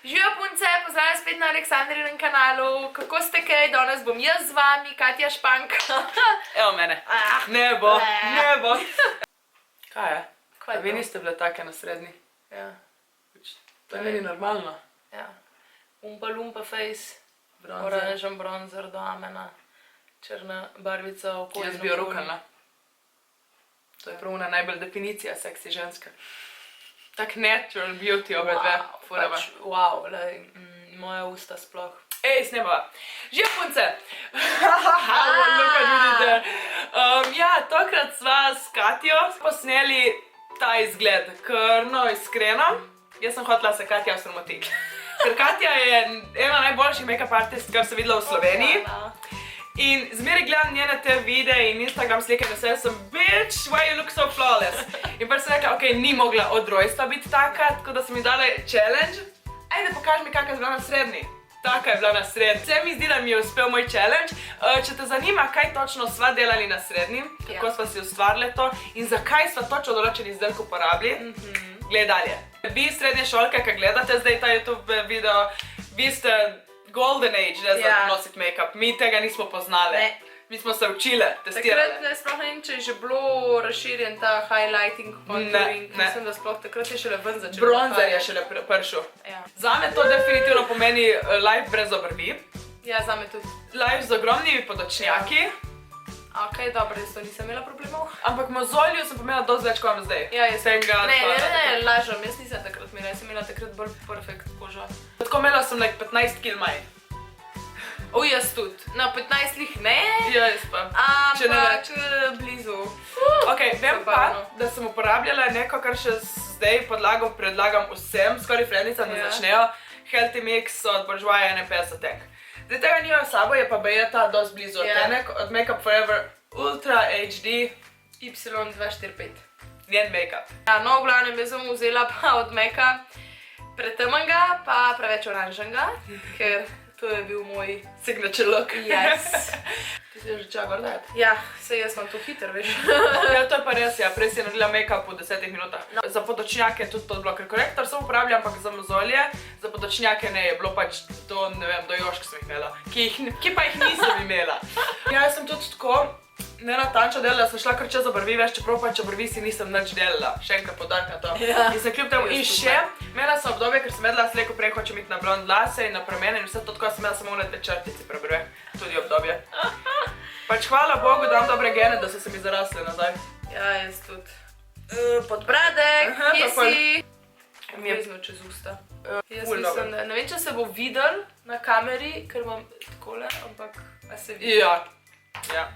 Živijo punce, pozdravljam spet na Aleksandrinem kanalu. Kako ste kaj? Danes bom jaz z vami, Katja Španka. Evo mene. Ne bo. Kaj je? Vi niste bile take na srednji? Ja. To je meni normalno. Ja. Umpa lumpa face. Oranžen bronzer do amena. Črna barvica v kožnem. Jaz bi jo rukala. To je pravna najbolj definicija seksi ženske. Tak natural beauty oba dve. Wow, moja usta sploh. Ej, snemava. Živijo punce! Look at you there. Ja, tokrat sva s Katjo posneli ta izgled, ker no iskreno, jaz sem hotela se Katja osramotiti. Ker Katja je ena najboljših make-up artist, kar sem videla v Sloveniji. In zmeraj gledam njene te videe in Instagram slike na vse, sem bitch, why you look so flawless? In pa sem rekla, ok, ni mogla od rojstva biti taka, tako da sem mi dala challenge. Ajde, pokaži mi, kakva je bila na srednji. Taka je bila na srednji. Vse mi zdi, da mi je uspel moj challenge. Če te zanima, kaj točno sva delali na srednji, kako sva si ustvarile to in zakaj sva točno določen izdelek uporabili, gled dalje. Vi srednje šolke, ki gledate zdaj ta YouTube video, vi ste golden age, da za nositi make-up. Mi tega nismo poznali. Mi smo se učile, testirale. Takrat sploh ne vem, če je že bilo razširjen ta highlighting, contouring. Mislim, da sploh takrat je šele ven začel. Bronzer je šele pršel. Zame to definitivno pomeni life brez obrvi. Ja, zame tudi. Life z ogromnimi podočnjaki. Ok, dobro, jaz to nisem imela problemov. Ampak mozolju sem pa imela dosti več, kot imam zdaj. Ja, jaz sem ga... Ne, lažem, jaz nisem takrat imela, jaz sem imela takrat bolj perfekt kožo. Tako imela sem 15 kg manj. Jaz tudi. Na 15 lih ne. Ja, jaz pa. Ampak blizu. Ok, vem pa, da sem uporabljala neko, kar še zdaj predlagam vsem, skoraj frendicam, da začnejo. Healthy Mix od Bourjois NPS Attack. Zdaj tega nimajo v sabo, je pa bejeta dosti blizu odtenek od Make Up Forever Ultra HD Y245. Njen make-up. Ja, no, v glavnem jaz sem vzela pa od Make-a pretemenga, pa preveč oranžnega, ker to je bil moj signature look. Yes. Ti si že čakal dati? Ja, sej jaz imam to hiter, veš. Ja, to je pa res, ja. Prej si naredila make-up v 10 minutah. Za podočnjake tudi to bilo, ker korektor sem uporabljala, ampak za mozolje, za podočnjake ne, je bilo pač do, ne vem, do jošk sem jih imela. Ki pa jih nisem imela. Ja, jaz sem tudi tako nenatančno delala, sem šla kar čez obrvi, veš, čeprav pač obrvi si nisem nič delala. Še enkrat podark na to. In sem kljub temu in še, imela sem obdobje, ker sem vedela slejko prej hočem iti na blond lase in na pramene in vse to tako sem imela samo one 2 črtici prebrve. Tudi obdobje. Pač hvala Bogu, da imam dobre gene, da so se mi zarasle nazaj. Ja, jaz tudi. Podbradek, kje si? Obvezno čez usta. Jaz mislim, ne vem, če se bo videl na kameri, ker imam takole, ampak a se vidi? Ja.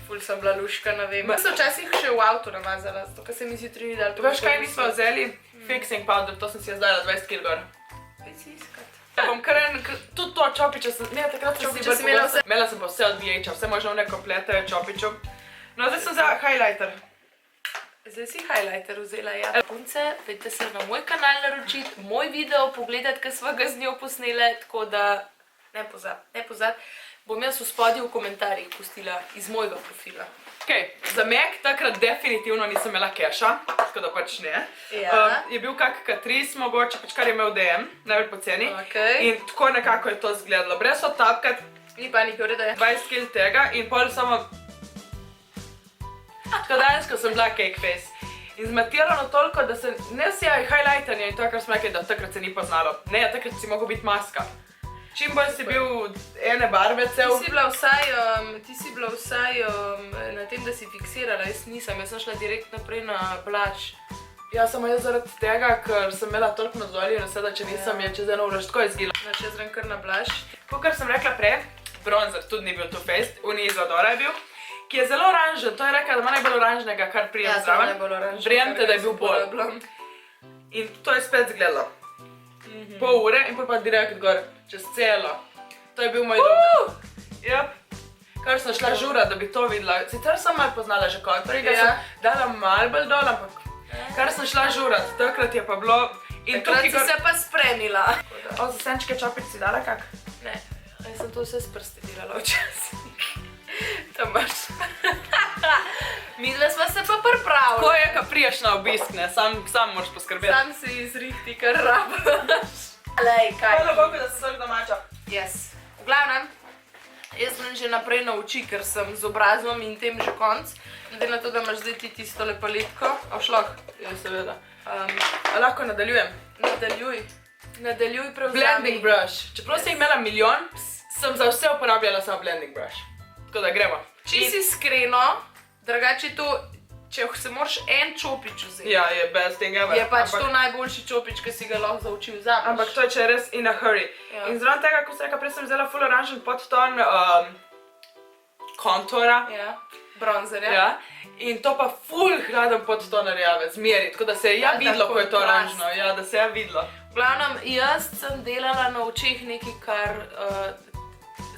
Ful sem bila luška, ne vem. Sem včasih še v avtu namazala, zato ker se mi zjutraj ni dal. Veš kaj nismo vzeli? Fixing powder, to sem si jaz dala 20 kg gor. Kaj si iskat? Ja, bom kar en, tudi to čopiče sem, ne, takrat sem si bolj pogosto. Imela sem pa vse od BH-a, vse možno one komplete čopičev. No, zdaj sem vzela highlighter. Zdaj si highlighter vzela, ja. Punce, pejte se na moj kanal naročiti, moj video pogledati, kaj sva ga z njo posnele, tako da ne pozad. Bom jaz v spodju v komentarjih pustila iz mojega profila. Ok, za Mac takrat definitivno nisem imela keša, tako da pač ne. Je bil kak Catrice mogoče, pač kar je imel DM, najbolj poceni. In tako nekako je to izgledalo. Brez odtapkat, ni panike, v redu je. 20 kg tega in pol samo... Tako danes, ko sem bila cake face. In zmatirano toliko, da se ne vsijaj highlighterje in to, kar smo rekli, da takrat se ni poznalo. Ne, takrat si mogel biti maska. Čim bolj si bil ene barve cel. Ti si bila vsaj na tem, da si fiksirala, jaz nisem, jaz sem šla direkt naprej na blush. Ja, samo jaz zaradi tega, ker sem imela toliko mozolje in vse, da če nisem je čez eno uro tako izgila. Znači jaz zrem kar na blush. Kakor sem rekla prej, bronzer tudi ni bil Too Faced, Uni Isadora je bil, ki je zelo oranžen, to je rekla, da ima najbolj oranžnega, kar prijem zraven. Verjemite, da je bil bolj. In to je spet izgledalo. Pol ure in pa direkt gor, čez celo. To je bil moj look. Jep. Kar sem šla žurat, da bi to videla. Sicer sem malo poznala že konturiga, sem dala malo bolj dol, ampak kar sem šla žurat, takrat je pa bilo... Takrat si se pa spremila. Za senčke čopič si dala kak? Ne, jaz sem to vse s prsti delala včasih. To imaš. Midve sva se pa pripravili. Ko je, ka priješ na obisk, ne? Sam moraš poskrbeti. Sam si izrihti, kar rabaš. Lej, kaj? Hvala Bogu, da sem domača. Yes. V glavnem, jaz sem že naprej nauči, ker sem z obrazom in tem že konc. Glede na to, da imaš zdaj ti tistole paletko. A šlah? Ja, seveda. Lahko nadaljujem. Nadaljuj prevzami. Blending brush. Čeprav sem imela milijon, sem za vse uporabljala samo blending brush. Tako da gremo. Čisto iskreno, drugače to, če se moraš en čopič vzeti. Ja, je best thing ever. Je pač to najboljši čopič, ki si ga lahko zaučil vzameš. Ampak to je, če je res in a hurry. Ja. In zraven tega, ko sem rekla, prej sem vzela full oranžen podton kontura. Ja, bronzerja. Ja. In to pa full hladen podton rjave, zmeri. Tako da se je ja videlo, ko je to oranžno. Ja, da se je videlo. V glavnem, jaz sem delala na očeh nekaj, kar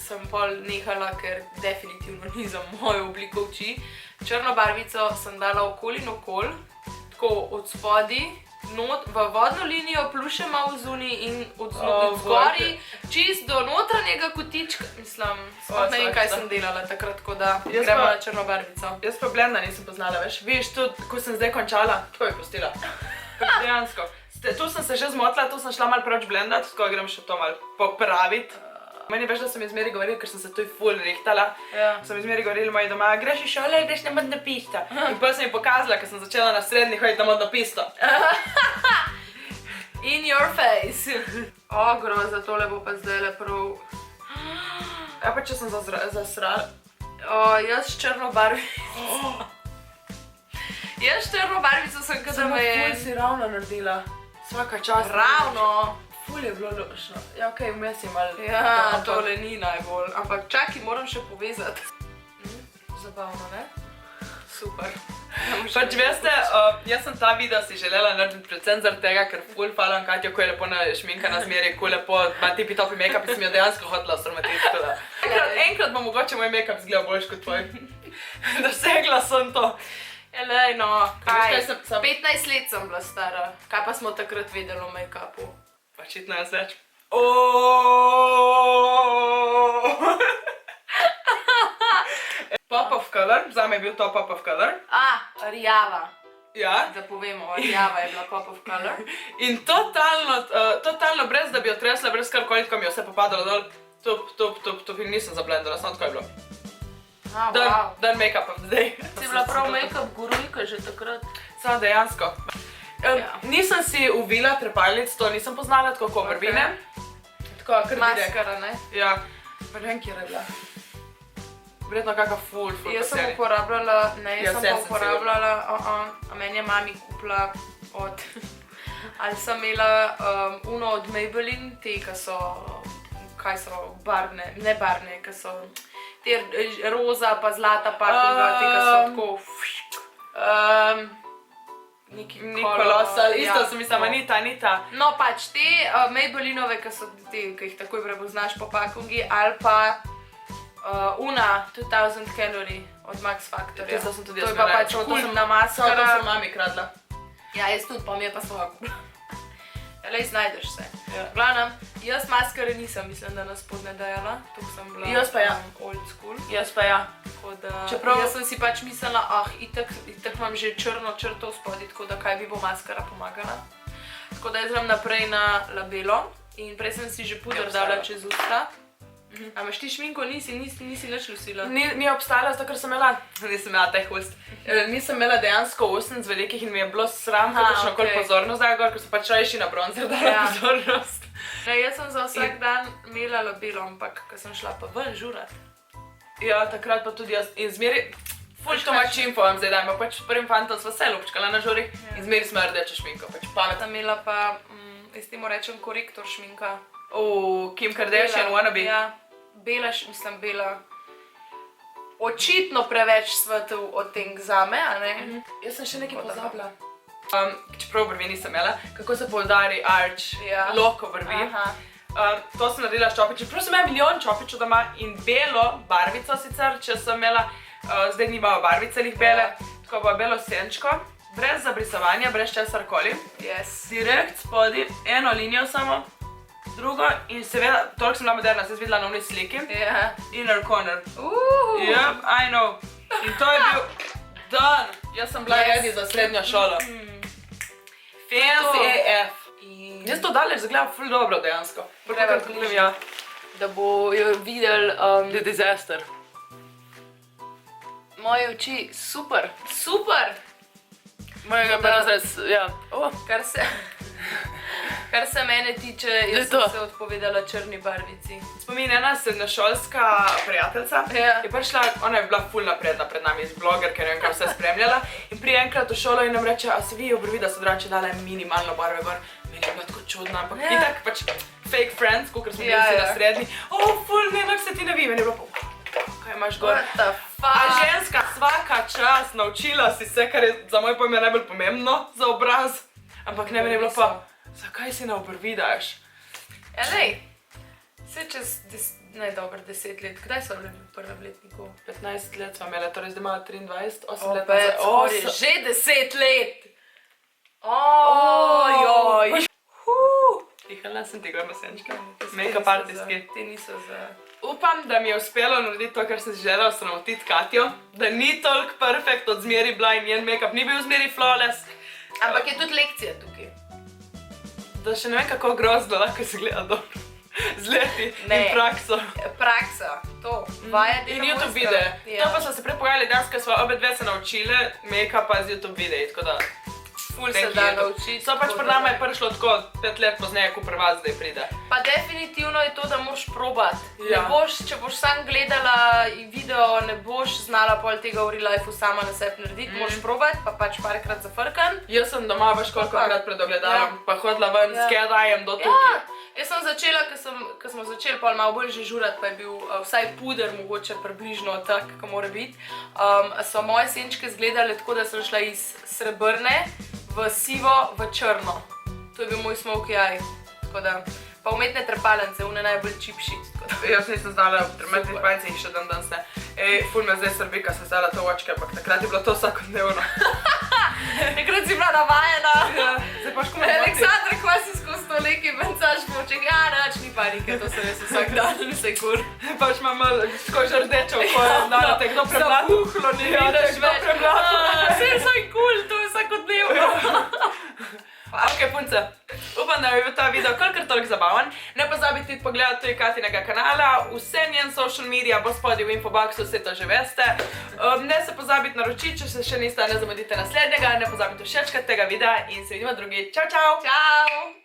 sem pol nehala, ker definitivno ni za mojo obliko oči. Črno barvico sem dala okoli in okoli, tako od spodi, v vodno linijo, pluše malo zunaj in od zgori, čist do notranjega kotička. Mislim, ne vem, kaj sem delala takrat, tako da gremo na črno barvico. Jaz pa blenda nisem poznala, veš. Viš, tudi, ko sem zdaj končala, tako je pustila. Dejansko. Tu sem se že zmotila, tu sem šla malo preveč blendat, tako grem še to malo popraviti. Meni veš, da sem izmeri govorila, ker sem se tu full rihtala. Sem izmeri govorila moji doma, greš v šole, greš na modno pisto. In potem sem ji pokazala, ker sem začela na srednji hoditi na modno pisto. In your face. O, groza, tole bo pa zdajle prav. Ja, pa če sem zasrala. O, jaz s črno barvico. Jaz s črno barvico sem, kada me je... Ful si ravno naredila. Svaka čast. Ravno. Ful je bilo lušno. Ja, okej, vmes je malo... Ja, tole ni najbolj. Ampak čakaj, moram še povezati. Zabavno, ne? Super. Pač veste, jaz sem ta video si želela narediti predvsem zaradi tega, ker ful hvalim Katjo, ko je lepo našminkana zmeri, ko je lepo ima tipi-topi make-up in sem jo dejansko hotela osramatiti, tako da. Enkrat bo mogoče moj make-up izgledal boljš kot tvoj. Dosegla sem to. Elej, no, kaj? Veš, kaj sem- 15 let sem bila stara. Kaj pa smo takrat vedeli o make-upu? Očitno jaz več. Pop of color, zame je bil to pop of color. Rjava. Ja. Da povemo, rjava je bila pop of color. In totalno brez, da bi jo tresla, brez karkoli, ko mi je vse popadalo dol. Tup in nisem zablendala, samo tako je bilo. Wow. Dan make-up zdaj. Si bila prav make-up gurujka že takrat? Samo dejansko. Nisem si uvila trepalnic, to nisem poznala, tako ko barvine. Tako, kar vide. Maskara, ne? Ja. Pa ne vem, kjer je bila. Verjetno kakva ful Jaz sem poseri. uporabljala, ne, Ja, jaz sem saj pa sem uporabljala, a meni je mami kupila od, ali sem imela uno od Maybelline, te, ki so, kaj so, barvne, ne barvne, ki so, te roza pa zlata pakoga, te, ki so tako, Nikolosa, isto sem mislila, ni ta. No, pač te Maybellinove, ki so te, ki jih takoj prepoznaš po pakogi, ali pa Una 2000 calorie od Max Factorja. Tisto sem tudi To jaz je pa imela, pač to sem- kultna To maskara. sem mami kradla. Ja, jaz tudi, pa mi je pa svoja kupila. Lej, znajdeš se. Ja. V glavnem, jaz maskare nisem, mislim, da nas spodne dajala. Tukaj sem bila Jaz pa ja. old school. Jaz pa ja. Tako da, Čeprav- jaz sem si pač mislila, itak imam že črno črto v spodi, tako da kaj bi bo maskara pomagala. Tako da jaz grem naprej na labelo in prej sem si že puder dala čez usta. A imaš ti šminko? Nisi nič nosila? Ni obstajala, zato ker sem imela, nisem imela teh ust. Nisem imela dejansko ustnic velikih in mi je bilo sram, kakršnokoli okej. pozornost dala gor, ker sem pač rajši na bronzer dala Ja. pozornost. Ne, jaz sem za vsak dan imela labelo, ampak ko sem šla pa ven žurat. Ja, takrat pa tudi jaz. In zmeri, ful to mač info vam zdaj dajmo, pač s prvim fantom sva se lupčkala na žurih in zmeri smo rdečo šminko, pač pametno. Sem imela pa, jaz temu rečem korektor šminka. Kim Kardashian wannabe. Ja, bela, mislim bela. Očitno preveč svetel odtenek zame, a ne? Jaz sem še nekaj Tako da. pozabila. Čeprav brvi nisem imela, kako se poudari arch, Ja. loko brvi. Aha. To sem naredila s čopiči, čeprav sem imela milijon čopičev doma in belo barvico sicer, če sem imela, zdaj nimajo barvice lih bele, tako pa belo senčko, brez zabrisovanja, brez česarkoli. Yes. Direkt spodi, eno linijo samo, drugo in seveda, toliko sem bila moderna, sem videla na oni sliki, Ja. inner corner. Yep, I know. In to je bil dan. Jaz sem bila Yes. ready za srednjo šolo. Fancy To. AF. In Jaz to daleč zagledam ful dobro dejansko. Greva Prvo, bližje. ja. Da bojo videli The disaster. moje oči. Super, super! Mojega pa razrez, ja. Kar se mene tiče, jaz sem se odpovedala črni barvici. Spomin, ena srednješolska prijateljica Ja. je prišla, ona je bila ful napredna pred nami iz blogerke, ne vem, kaj vse spremljala. In prije enkrat v šolo in nam reče, a se vi obrvi, da so drugače dale minimalno barve gor. Meni je bila tako čudna, ampak Ja. itak pač fake friends, kakor smo bili Ja, vsi ja. na srednji. Ful, ne, enak se ti ne vi, meni je bilo pa, kaj imaš gor. What the A fuck? ženska svaka čas naučila si se, kar je za moj pojem najbolj pomembno za obraz. Ampak ne, meni je bilo pa, zakaj si na obrvi daš? Ja, lej, se čez, ne dobro, 10 let, kdaj so bili v prvem letniku? 15 let smo imeli, torej zdaj ima 23, 8 let Opet, nazaj. skoraj že 10 let! Ojoj! Pihala sem ti gor masenčke, make-up artistki. Te niso za... Upam, da mi je uspelo narediti to, kar sem si želela, sramotiti Katjo, da ni toliko perfekt od zmeri bila in njen make-up ni bil zmeri flawless. Ampak je tudi lekcija tukaj. Da še ne vem, kako grozno lahko se gleda dobro. Z leti Ne. in prakso. Praksa, to, vajati In na YouTube mojstra. videe. To pa smo se prej danes, ker smo obe dve se naučile make-upa z YouTube videi, tako da... Ful se da naučiti. So pač pred nama je prišlo tako 5 let pozneje, ko pri vas zdaj pride. Pa definitivno je to, da moraš probati. Ja. Ne boš, če boš sam gledala video, ne boš znala pol tega v real lifeu sama na sebi narediti, moraš probati, pa pač parkrat zafrkan. Jaz sem doma veš kolikokrat pred ogledalom, pa hodila ven s kedajem do Ja, tukaj. jaz sem začela, ko smo začeli pol malo bolj že žurati, pa je bil vsaj puder mogoče približno tak, ko mora biti. So moje senčke izgledale tako, da sem šla iz srebrne v sivo, v črno. To je bil moj smokey eye. Tako da, pa umetne trepalence, une najbolj cheap shit. Tako da. Jaz nisem znala trmeti Super. pajce in še dan danes ne. Ful me zdaj srbi, ko sem vzela to očke, ampak takrat je bilo to vsakodnevno. Takrat si bila navajena. Ja, zdaj paš ko me moti. Aleksandra, kva si skozi to neki bencaš moček. Ja, nač ni panike, to se res vsak dan, vse kur. Pač imam tako že rdečo okolje, da te kdo preblato. Zapuhlo, ne Ja, te vidiš kdo več. preblato. Vse je vsaj kul, to je vsakodnevno. Ok, punce, upam, da je bil ta video kolikor toliko zabaven. Ne pozabite pogledati tudi Katinega kanala, vse njen social media bo spodaj v infoboxu, vse to že veste. Ne se pozabite naročiti, če se še niste, ne zamudite naslednjega, ne pozabite všečkati tega videa in se vidimo drugi. Čau, čau! Čau!